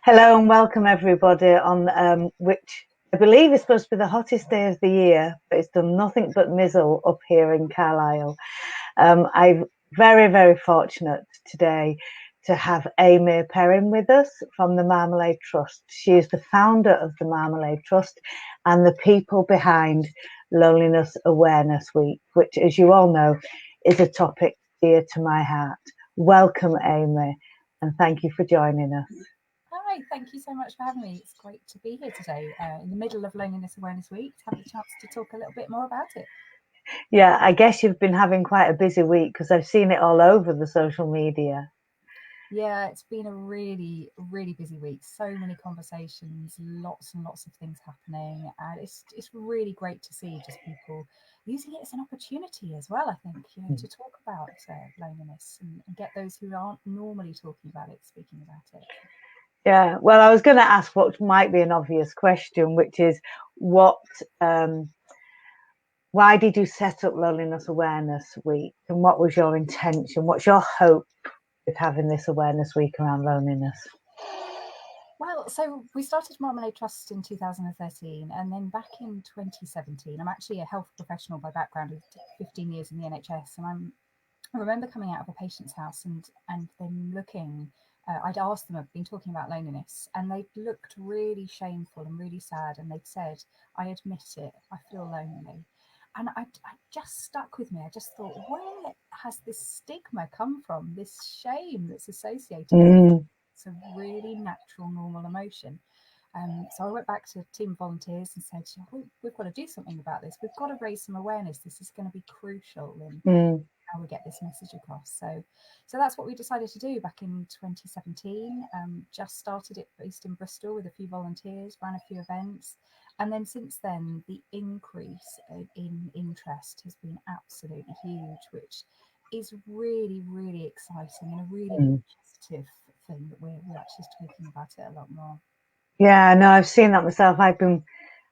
Hello and welcome everybody on which I believe is supposed to be the hottest day of the year, but it's done nothing but mizzle up here in Carlisle. I'm very fortunate today to have Amy Perrin with us from the Marmalade Trust. She is the founder of the Marmalade Trust and the people behind Loneliness Awareness Week, which, as you all know, is a topic dear to my heart. Welcome, Amy, and thank you for joining us. Hi, thank you so much for having me. It's great to be here today in the middle of Loneliness Awareness Week to have the chance to talk a little bit more about it. Yeah, I guess you've been having quite a busy week because I've seen it all over the social media. Yeah, it's been a really busy week. So many conversations, lots and lots of things happening, and it's really great to see just people using it as an opportunity as well. I think to talk about loneliness and get those who aren't normally talking about it speaking about it. Yeah, well, I was going to ask what might be an obvious question, which is why did you set up Loneliness Awareness Week, and what was your intention? What's your hope with having this awareness week around loneliness? Well, so we started Marmalade Trust in 2013, and then back in 2017, I'm actually a health professional by background with 15 years in the NHS, and I remember coming out of a patient's house and then looking. I'd asked them, I've been talking about loneliness, and they looked really shameful and really sad, and they'd said, "I admit it, I feel lonely." And I just stuck with me. I just thought, where has this stigma come from? This shame that's associated with it. It's a really natural, normal emotion. So I went back to team volunteers and said, we've got to do something about this. We've got to raise some awareness. This is going to be crucial in how we get this message across. So that's what we decided to do back in 2017. Just started it based in Bristol with a few volunteers, ran a few events. And then since then, the increase in interest has been absolutely huge, which is really exciting and a really positive thing that we're actually talking about it a lot more. Yeah, no, I've seen that myself. I've been,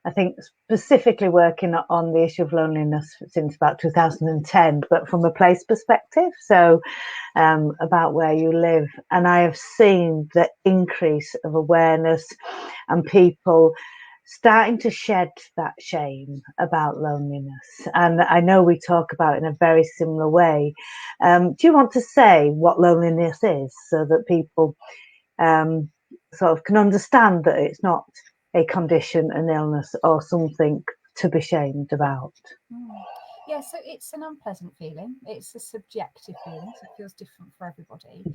I think, specifically working on the issue of loneliness since about 2010, but from a place perspective, so about where you live. And I have seen the increase of awareness and people starting to shed that shame about loneliness. And I know we talk about it in a very similar way. Do you want to say what loneliness is so that people sort of can understand that it's not a condition, an illness, or something to be shamed about? Yeah, so it's an unpleasant feeling. It's a subjective feeling, so it feels different for everybody.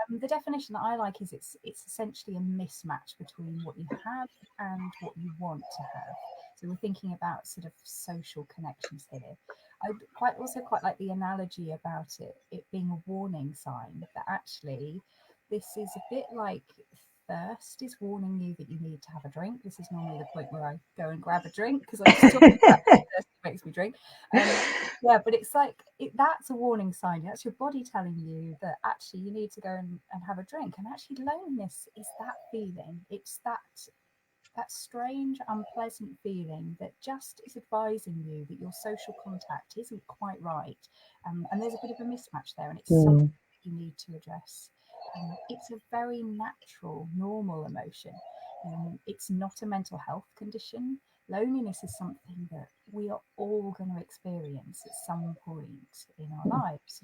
The definition that I like is it's essentially a mismatch between what you have and what you want to have. So we're thinking about sort of social connections here. I quite like the analogy about it being a warning sign that actually this is a bit like thirst is warning you that you need to have a drink. This is normally the point where I go and grab a drink because I'm just talking about thirst makes me drink. Yeah, but it's like that's a warning sign. That's your body telling you that actually you need to go and have a drink. And actually, loneliness is that feeling. It's that strange, unpleasant feeling that just is advising you that your social contact isn't quite right, and there's a bit of a mismatch there, and it's something that you need to address. It's a very natural, normal emotion. It's not a mental health condition. Loneliness is something that we are all going to experience at some point in our lives.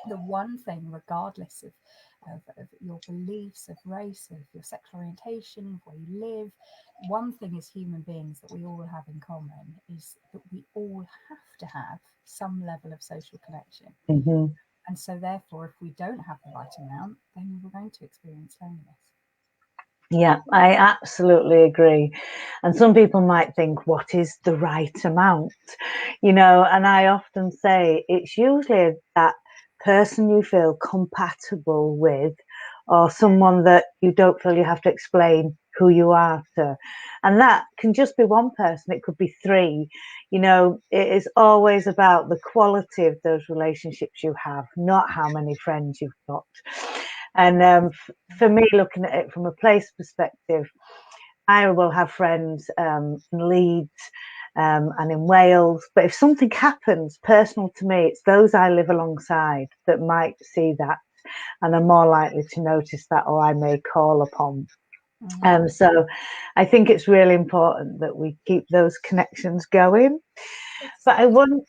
The one thing, regardless of your beliefs, of race, of your sexual orientation, of where you live, one thing as human beings that we all have in common is that we all have to have some level of social connection. And so therefore, if we don't have the right amount, then we're going to experience loneliness. Yeah, I absolutely agree. And some people might think, what is the right amount? And I often say it's usually that person you feel compatible with, or someone that you don't feel you have to explain who you are to. And that can just be one person, it could be three. It is always about the quality of those relationships you have, not how many friends you've got. And for me, looking at it from a place perspective, I will have friends in Leeds and in Wales. But if something happens personal to me, it's those I live alongside that might see that and are more likely to notice that, or I may call upon So I think it's really important that we keep those connections going. But I want,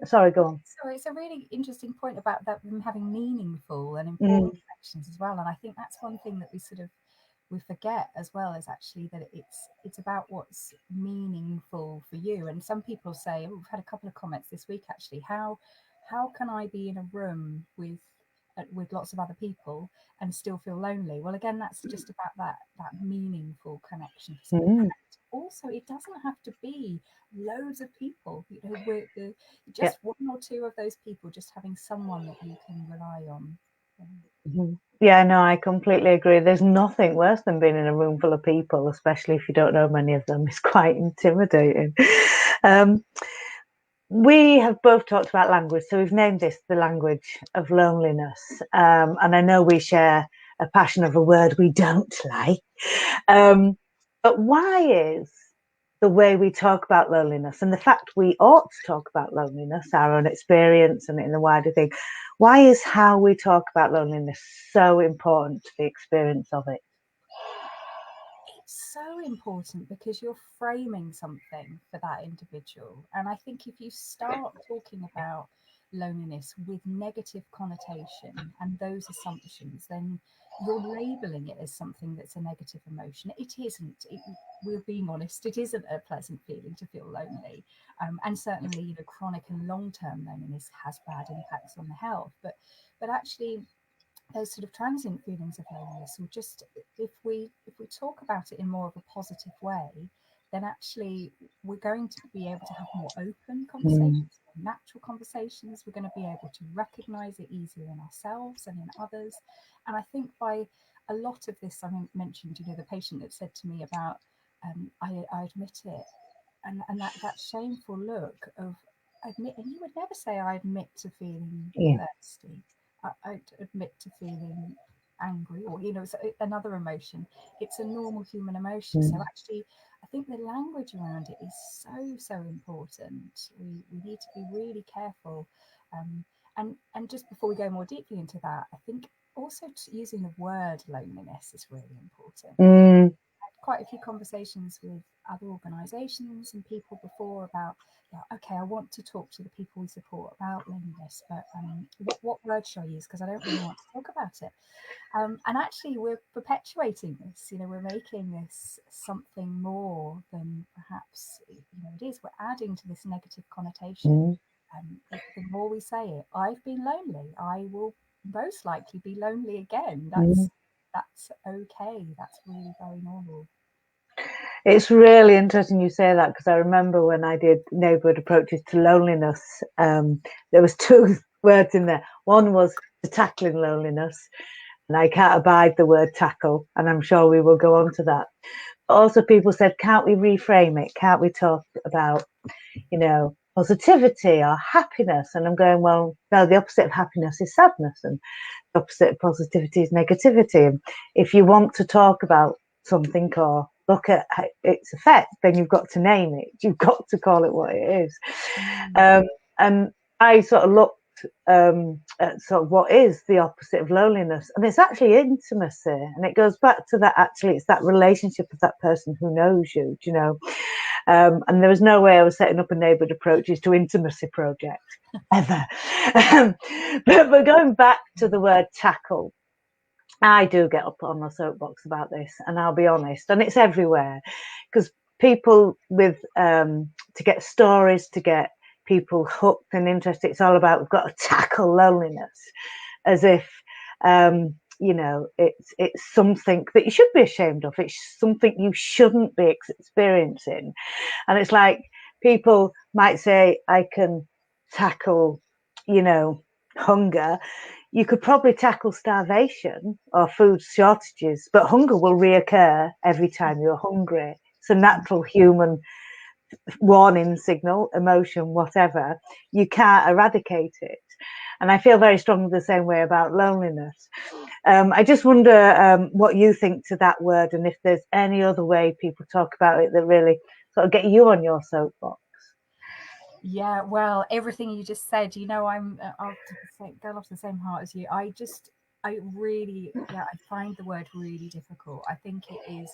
sorry, go on. So it's a really interesting point about that, them having meaningful and important connections as well. And I think that's one thing that we forget as well, is actually that it's about what's meaningful for you. And some people say, we've had a couple of comments this week actually, how can I be in a room with lots of other people and still feel lonely? Well, again, that's just about that meaningful connection. Also, it doesn't have to be loads of people, just one or two of those people, just having someone that you can rely on. Yeah, no, I completely agree. There's nothing worse than being in a room full of people, especially if you don't know many of them. It's quite intimidating. We have both talked about language, so we've named this the language of loneliness. And I know we share a passion of a word we don't like. But why is the way we talk about loneliness, and the fact we ought to talk about loneliness, our own experience and in the wider thing, why is how we talk about loneliness so important to the experience of it? It's so important because you're framing something for that individual. And I think if you start talking about loneliness with negative connotation and those assumptions, then you're labeling it as something that's a negative emotion. It isn't. We're being honest, it isn't a pleasant feeling to feel lonely. And certainly, chronic and long-term loneliness has bad impacts on the health. But actually, those sort of transient feelings of loneliness, or just if we talk about it in more of a positive way, then actually we're going to be able to have more open conversations, natural conversations. We're going to be able to recognize it easier in ourselves and in others. And I think by a lot of this, I mentioned, the patient that said to me about, I admit it, and that shameful look of admit, and you would never say, I admit to feeling thirsty. I admit to feeling angry, or so another emotion. It's a normal human emotion. So actually, I think the language around it is so important. We need to be really careful. And just before we go more deeply into that, I think also using the word loneliness is really important. Quite a few conversations with other organisations and people before about, okay, I want to talk to the people we support about loneliness, but what word should I use? Because I don't really want to talk about it. And actually, we're perpetuating this. We're making this something more than perhaps it is. We're adding to this negative connotation. The more we say it, I've been lonely, I will most likely be lonely again. That's okay. That's really very normal. It's really interesting you say that, because I remember when I did neighbourhood approaches to loneliness, there was two words in there. One was tackling loneliness, and I can't abide the word tackle, and I'm sure we will go on to that. But also people said, can't we reframe it? Can't we talk about, positivity or happiness? And I'm going, well, no, the opposite of happiness is sadness, and the opposite of positivity is negativity. And if you want to talk about something or look at its effect, then you've got to name it. You've got to call it what it is. And I sort of looked at sort of what is the opposite of loneliness, and it's actually intimacy. And it goes back to that, actually, it's that relationship with that person who knows you, and there was no way I was setting up a neighbourhood approaches to intimacy project ever. But going back to the word tackle, I do get up on my soapbox about this, and I'll be honest, and it's everywhere, because people to get stories, to get people hooked and interested, it's all about, we've got to tackle loneliness, as if it's something that you should be ashamed of. It's something you shouldn't be experiencing. And it's like, people might say, I can tackle, hunger. You could probably tackle starvation or food shortages, but hunger will reoccur every time you're hungry. It's a natural human warning signal, emotion, whatever. You can't eradicate it. And I feel very strongly the same way about loneliness. I just wonder what you think to that word, and if there's any other way people talk about it that really sort of get you on your soapbox. Yeah, well, everything you just said, I'm I'll go off the same heart as you. I find the word really difficult. I think it is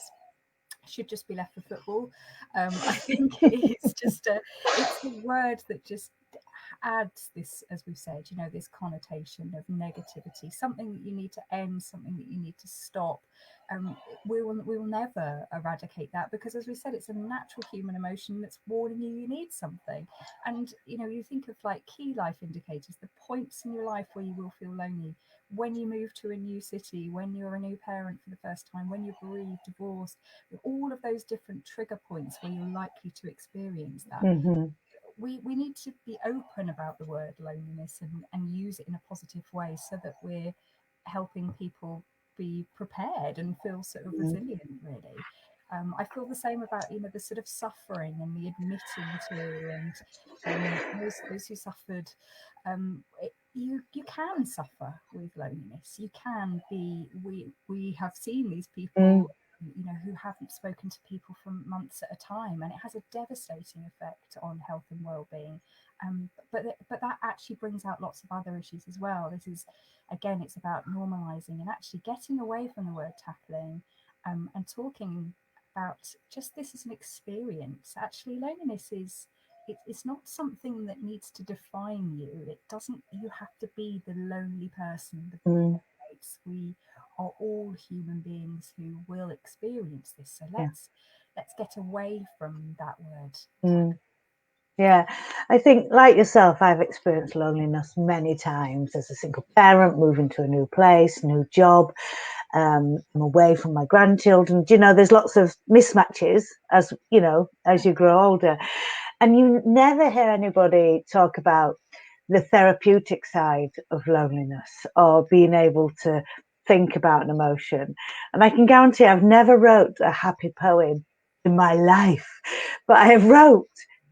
should just be left for football. I think it is just it's a word that just adds this, as we've said, this connotation of negativity, something that you need to end, something that you need to stop. We will never eradicate that, because, as we said, it's a natural human emotion that's warning you need something. And you think of like key life indicators, the points in your life where you will feel lonely: when you move to a new city, when you're a new parent for the first time, when you're bereaved, divorced, all of those different trigger points where you're likely to experience that. Mm-hmm. We need to be open about the word loneliness, and use it in a positive way, so that we're helping people be prepared and feel sort of resilient, really. I feel the same about the sort of suffering and the admitting to, and those who suffered. You can suffer with loneliness. You can be. We have seen these people, who haven't spoken to people for months at a time, and it has a devastating effect on health and well-being. But that actually brings out lots of other issues as well. This is, again, it's about normalizing and actually getting away from the word tackling, and talking about just this as an experience. Actually, loneliness is. It's not something that needs to define you. It doesn't. You have to be the lonely person. We are all human beings who will experience this. So let's get away from that word. Yeah, I think, like yourself, I've experienced loneliness many times as a single parent, moving to a new place, new job. I'm away from my grandchildren. There's lots of mismatches as you grow older, and you never hear anybody talk about the therapeutic side of loneliness, or being able to think about an emotion. And I can guarantee I've never wrote a happy poem in my life, but I have wrote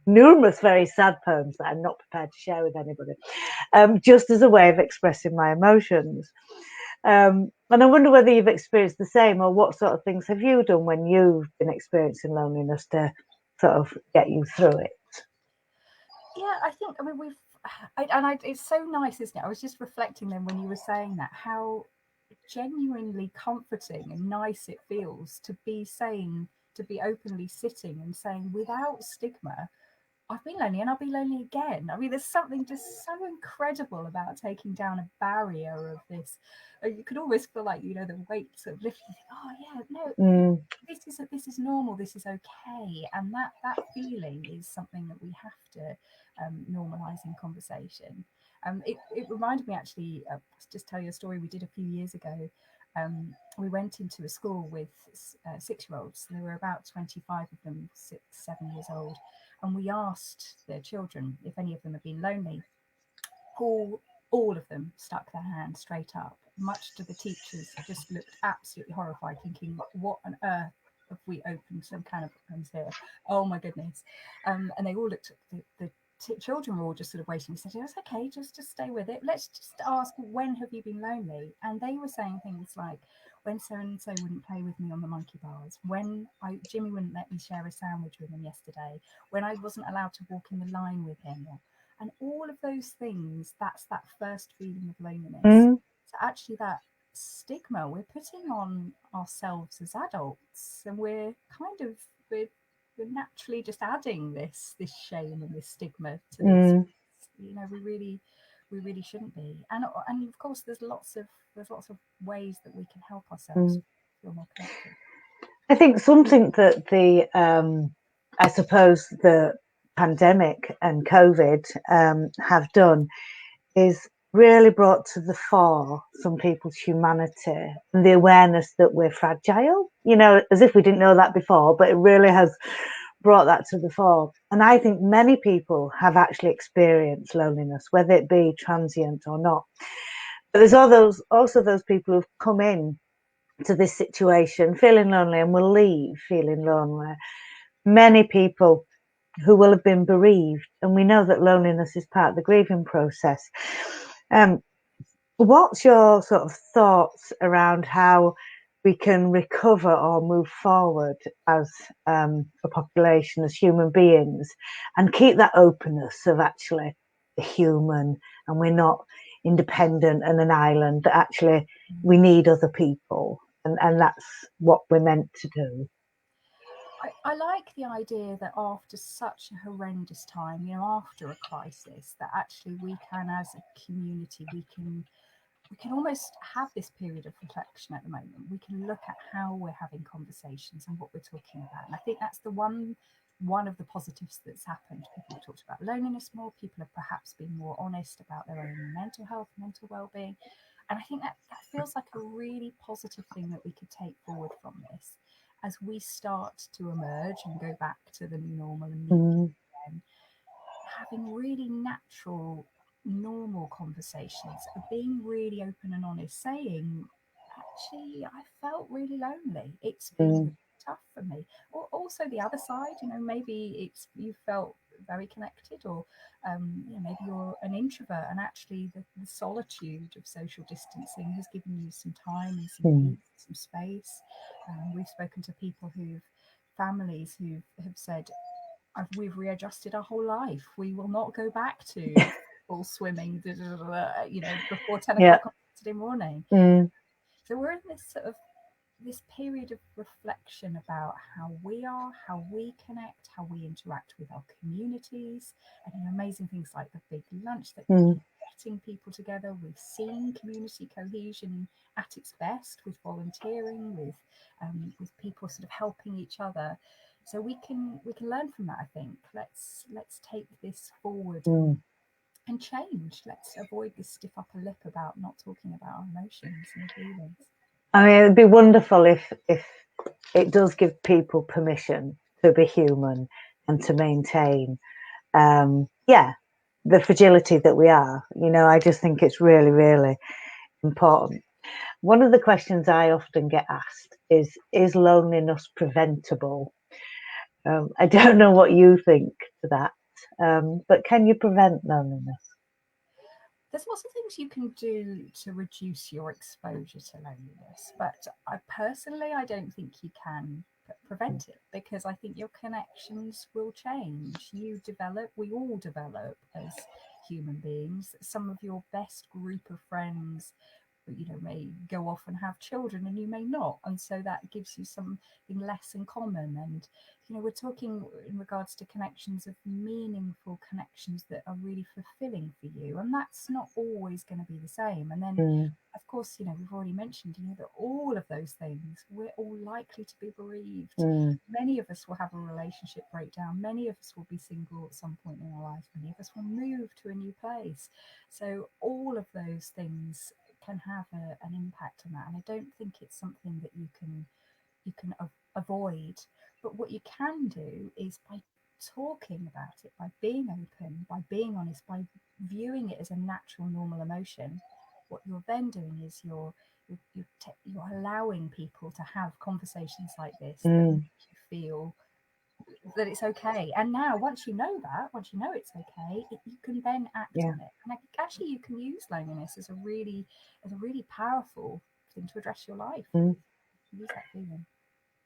numerous very sad poems that I'm not prepared to share with anybody, just as a way of expressing my emotions. And I wonder whether you've experienced the same, or what sort of things have you done when you've been experiencing loneliness to sort of get you through it? Yeah, I mean, it's so nice, isn't it? I was just reflecting then when you were saying that, how genuinely comforting and nice it feels to be saying, to be openly sitting and saying, without stigma, I've been lonely and I'll be lonely again. I mean, there's something just so incredible about taking down a barrier of this. You could almost feel like, the weight sort of lifting. Oh yeah, no, this is normal. This is okay, and that feeling is something that we have to normalize in conversation. It reminded me, actually, just tell you a story we did a few years ago. We went into a school with 6-year-olds. There were about 25 of them, 6, 7 years old, and we asked their children if any of them had been lonely. All of them stuck their hand straight up, much to the teachers just looked absolutely horrified, thinking, what on earth have we opened some can of worms here? Oh my goodness. And they all looked at the children were all just sort of waiting. We said, "It's okay, just stay with it. Let's just ask, when have you been lonely?" And they were saying things like, when so and so wouldn't play with me on the monkey bars, when Jimmy wouldn't let me share a sandwich with him yesterday, when I wasn't allowed to walk in the line with him, and all of those things. That's that first feeling of loneliness. So actually, that stigma we're putting on ourselves as adults, and we're naturally just adding this shame and this stigma to this. We really shouldn't be. And of course, there's lots of ways that we can help ourselves feel more connected. I think something that I suppose the pandemic and COVID have done is really brought to the fore some people's humanity and the awareness that we're fragile, as if we didn't know that before, but it really has brought that to the fore. And I think many people have actually experienced loneliness, whether it be transient or not. But there's also those people who've come in to this situation feeling lonely and will leave feeling lonely. Many people who will have been bereaved, and we know that loneliness is part of the grieving process. What's your sort of thoughts around how we can recover or move forward as a population, as human beings, and keep that openness of actually the human, and we're not independent and an island, that actually we need other people, and that's what we're meant to do. I like the idea that after such a horrendous time, after a crisis, that actually we can, as a community, we can almost have this period of reflection at the moment. We can look at how we're having conversations and what we're talking about. And I think that's the one of the positives that's happened. People have talked about loneliness more. People have perhaps been more honest about their own mental health, mental well-being. And I think that feels like a really positive thing that we could take forward from this as we start to emerge and go back to the new normal and meet people again, having really natural, normal conversations, of being really open and honest, saying, actually, I felt really lonely. It's been really tough for me. Or also the other side, maybe you felt very connected, or maybe you're an introvert, and actually the solitude of social distancing has given you some time and some peace, some space. We've spoken to people families who have said, we've readjusted our whole life. We will not go back to full swimming, before 10 o'clock on Saturday morning. So we're in this period of reflection about how we are, how we connect, how we interact with our communities, and amazing things like the big lunch that getting people together. We've seen community cohesion at its best, with volunteering, with people sort of helping each other. So we can learn from that. I think let's take this forward and change. Let's avoid this stiff upper lip about not talking about our emotions and feelings. I mean, it'd be wonderful if it does give people permission to be human and to maintain, the fragility that we are. I just think it's really, really important. One of the questions I often get asked is loneliness preventable? I don't know what you think to that, but can you prevent loneliness? There's lots of things you can do to reduce your exposure to loneliness, but I don't think you can prevent it, because I think your connections will change. We all develop as human beings. Some of your best group of friends may go off and have children, and you may not, and so that gives you something less in common. And we're talking in regards to connections, of meaningful connections that are really fulfilling for you, and that's not always going to be the same. And then of course, we've already mentioned that all of those things, we're all likely to be bereaved. Many of us will have a relationship breakdown. Many of us will be single at some point in our life. Many of us will move to a new place. So all of those things can have an impact on that, and I don't think it's something that you can avoid. But what you can do is, by talking about it, by being open, by being honest, by viewing it as a natural, normal emotion, what you're then doing is you're allowing people to have conversations like this that make you feel that it's okay. And now, once you know it's okay, you can then act on it. And actually, you can use loneliness as a really powerful thing to address your life. Use that feeling.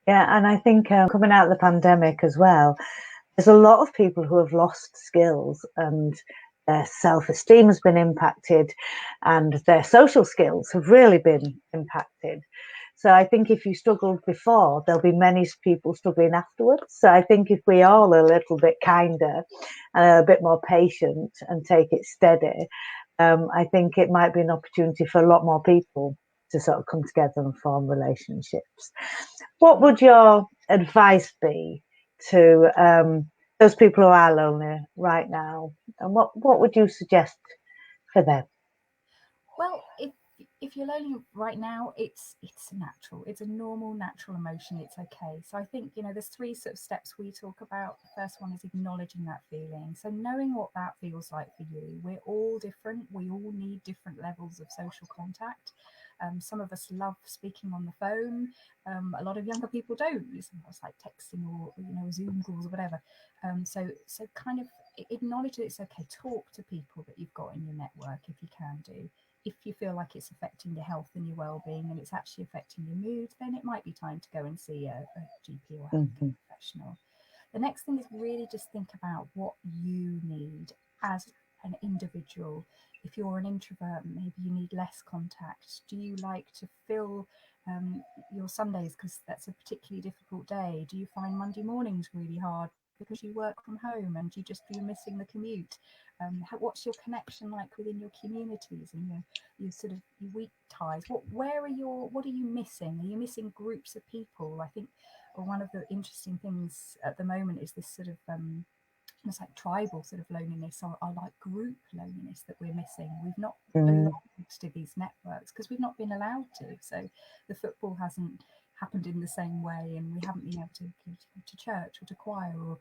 Yeah, and I think coming out of the pandemic as well, there's a lot of people who have lost skills, and their self-esteem has been impacted, and their social skills have really been impacted. So I think if you struggled before, there'll be many people struggling afterwards. So I think if we are a little bit kinder and a bit more patient and take it steady, I think it might be an opportunity for a lot more people to sort of come together and form relationships. What would your advice be to those people who are lonely right now, and what would you suggest for them? Well, if you're lonely right now, it's natural. It's a normal, natural emotion. It's okay. So I think there's three sort of steps we talk about. The first one is acknowledging that feeling. So knowing what that feels like for you. We're all different. We all need different levels of social contact. Some of us love speaking on the phone. A lot of younger people don't. It's like texting or Zoom calls or whatever. So kind of acknowledge that it's okay. Talk to people that you've got in your network if you can do. If you feel like it's affecting your health and your well-being, and it's actually affecting your mood, then it might be time to go and see a GP or healthcare professional. The next thing is really just think about what you need as an individual. If you're an introvert, maybe you need less contact. Do you like to fill your Sundays because that's a particularly difficult day? Do you find Monday mornings really hard because you work from home and you're missing the commute? What's your connection like within your communities and your sort of your weak ties? What are you missing? Are you missing groups of people? I think one of the interesting things at the moment is this sort of it's like tribal sort of loneliness or like group loneliness that we're missing. We've not belonged to these networks because we've not been allowed to. So the football hasn't happened in the same way, and we haven't been able to go to church or to choir or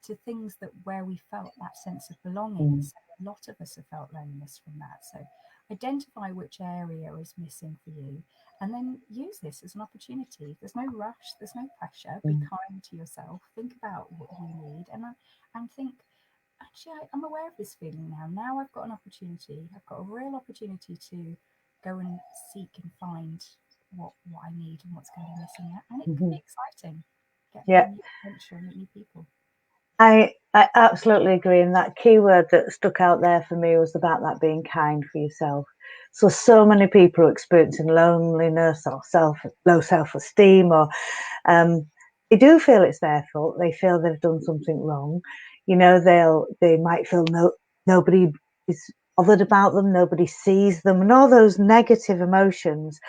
to things that where we felt that sense of belonging. So a lot of us have felt loneliness from that. So identify which area is missing for you, and then use this as an opportunity. There's no rush, there's no pressure. Be kind to yourself. Think about what you need, and think, actually, I'm aware of this feeling now. Now I've got an opportunity. I've got a real opportunity to go and seek and find what I need and what's going to be missing out. And it can be exciting. Get new adventure, meet new people. I absolutely agree. And that key word that stuck out there for me was about that being kind for yourself. So many people are experiencing loneliness or low self-esteem, or they do feel it's their fault. They feel they've done something wrong. You know, they might feel nobody is bothered about them, nobody sees them, and all those negative emotions,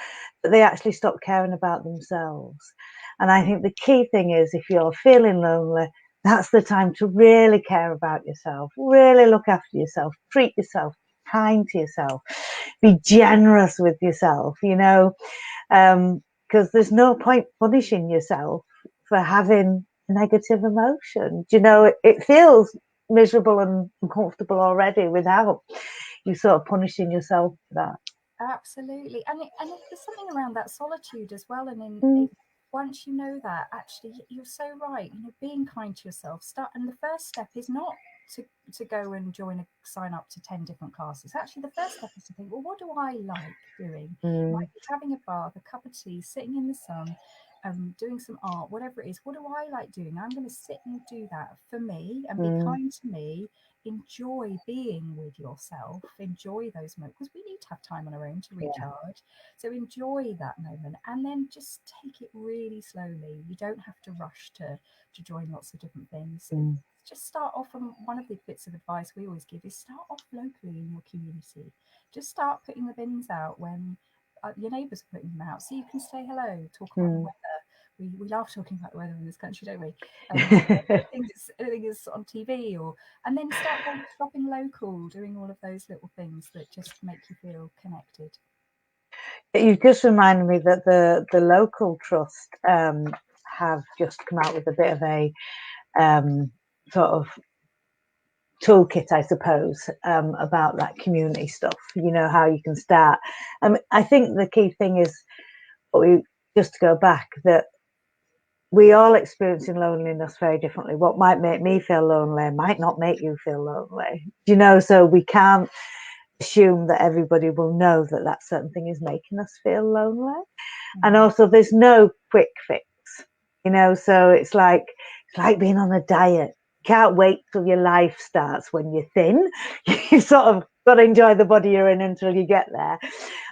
but they actually stop caring about themselves. And I think the key thing is, if you're feeling lonely, that's the time to really care about yourself, really look after yourself, treat yourself, kind to yourself, be generous with yourself, you know, because there's no point punishing yourself for having negative emotion. You know, it feels miserable and uncomfortable already without you sort of punishing yourself for that. Absolutely. And there's something around that solitude as well. And once you know that, actually, you're so right. You know, being kind to yourself. And the first step is not to go and sign up to 10 different classes. Actually, the first step is to think, well, what do I like doing? Might be having a bath, a cup of tea, sitting in the sun, doing some art, whatever it is. What do I like doing? I'm going to sit and do that for me and be kind to me. Enjoy being with yourself, enjoy those moments, because we need to have time on our own to recharge. So enjoy that moment, and then just take it really slowly. You don't have to rush to join lots of different things. Just start off. And one of the bits of advice we always give is start off locally in your community. Just start putting the bins out when your neighbours are putting them out, so you can say hello, talk about the weather. We love talking about the weather in this country, don't we? Anything is on TV, and then start going shopping local, doing all of those little things that just make you feel connected. You just reminded me that the local trust have just come out with a bit of a sort of toolkit, I suppose, about that community stuff. You know, how you can start. I think the key thing is, just to go back, that we all experiencing loneliness very differently. What might make me feel lonely might not make you feel lonely. You know, so we can't assume that everybody will know that certain thing is making us feel lonely. And also, there's no quick fix. You know, so it's like being on a diet. You can't wait till your life starts when you're thin. You sort of got to enjoy the body you're in until you get there.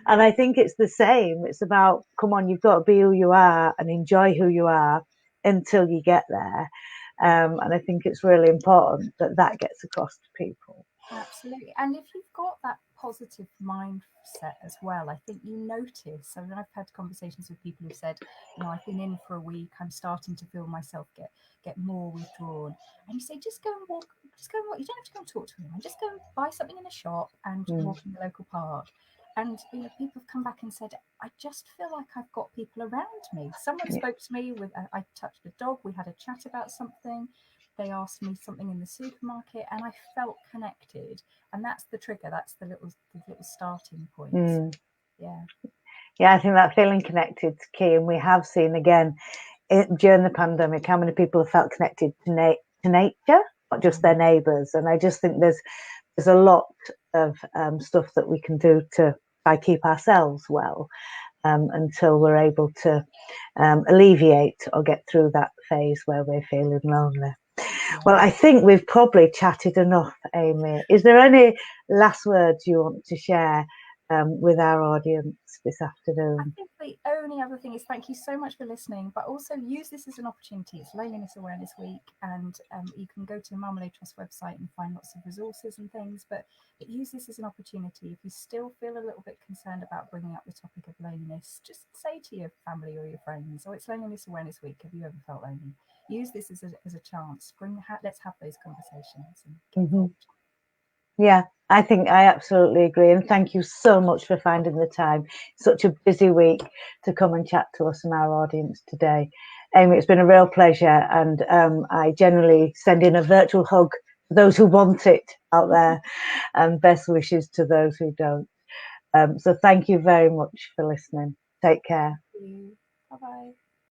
And I think it's the same. It's about, come on, you've got to be who you are and enjoy who you are until you get there. And I think it's really important that gets across to people. Absolutely. And if you've got that positive mindset as well, I think you notice. So I've had conversations with people who said, you know, I've been in for a week, I'm starting to feel myself get more withdrawn. And you say, just go and walk. You don't have to go and talk to anyone. Just go and buy something in a shop and walk in the local park. And you know, people have come back and said, I just feel like I've got people around me. Someone spoke to me I touched a dog. We had a chat about something. They asked me something in the supermarket, and I felt connected. And that's the trigger. That's the little starting point. Yeah, I think that feeling connected is key. And we have seen again during the pandemic how many people have felt connected to nature, not just their neighbours. And I just think there's a lot of stuff that we can do to try keep ourselves well until we're able to alleviate or get through that phase where we're feeling lonely. Well, I think we've probably chatted enough, Amy. Is there any last words you want to share with our audience this afternoon? I think the only other thing is thank you so much for listening, but also use this as an opportunity. It's Loneliness Awareness Week, and you can go to the Marmalade Trust website and find lots of resources and things, but use this as an opportunity. If you still feel a little bit concerned about bringing up the topic of loneliness, just say to your family or your friends, oh, it's Loneliness Awareness Week. Have you ever felt lonely? Use this as a chance. Let's have those conversations and get involved. Yeah, I think I absolutely agree. And thank you so much for finding the time, such a busy week, to come and chat to us and our audience today. Amy, it's been a real pleasure. And I generally send in a virtual hug for those who want it out there, and best wishes to those who don't. So thank you very much for listening. Take care. Thank you. Bye-bye.